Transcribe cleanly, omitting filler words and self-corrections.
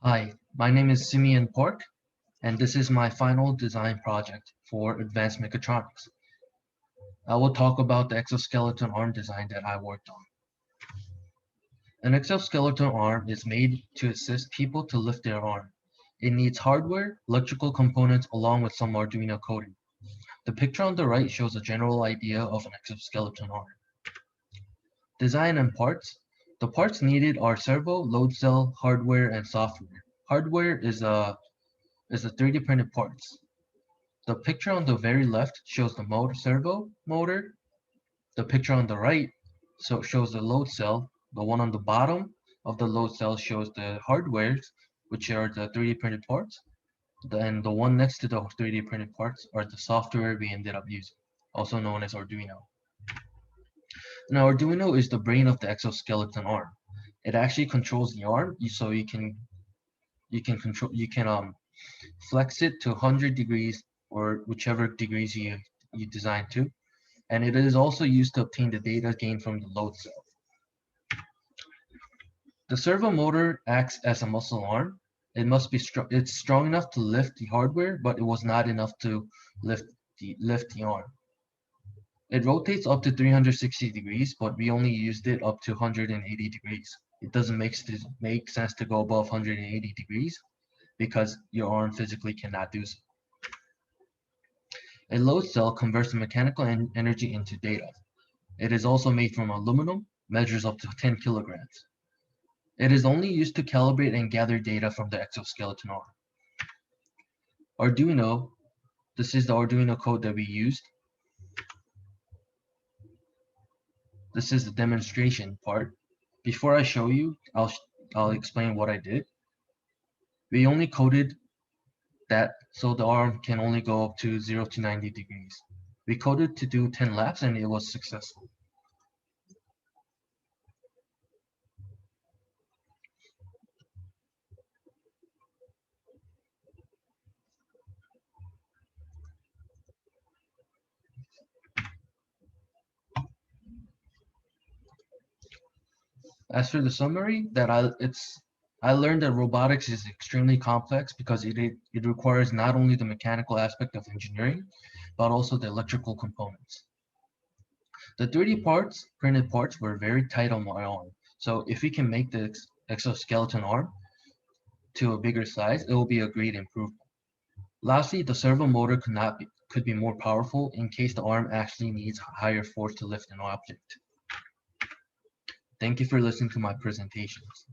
Hi, my name is Simeon and this is my final design project for advanced mechatronics. I will talk about the exoskeleton arm design that I worked on. An exoskeleton arm is made to assist people to lift their arm. It needs hardware, electrical components, along with some Arduino coding. The picture on the right shows a general idea of an exoskeleton arm. Design and parts. The parts needed are servo, load cell, hardware, and software. Hardware is a 3D printed parts. The picture on the very left shows the servo motor. The picture on the right shows the load cell. The one on the bottom of the load cell shows the hardware, which are the 3D printed parts. Then the one next to the 3D printed parts are the software we ended up using, also known as Arduino. Now, Arduino is the brain of the exoskeleton arm. It actually controls the arm, so you can flex it to 100 degrees or whichever degrees you design to, and it is also used to obtain the data gained from the load cell. The servo motor acts as a muscle arm. It's strong enough to lift the hardware, but it was not enough to lift the arm. It rotates up to 360 degrees, but we only used it up to 180 degrees. It doesn't make sense to go above 180 degrees because your arm physically cannot do so. A load cell converts the mechanical energy into data. It is also made from aluminum, measures up to 10 kilograms. It is only used to calibrate and gather data from the exoskeleton arm. Arduino, this is the Arduino code that we used. This is the demonstration part. Before I show you, I'll explain what I did. We only coded that so the arm can only go up to 0 to 90 degrees. We coded to do 10 laps and it was successful. As for the summary, I learned that robotics is extremely complex because it requires not only the mechanical aspect of engineering, but also the electrical components. The 3D printed parts were very tight on my arm. So if we can make the exoskeleton arm to a bigger size, it will be a great improvement. Lastly, the servo motor could be more powerful in case the arm actually needs higher force to lift an object. Thank you for listening to my presentations.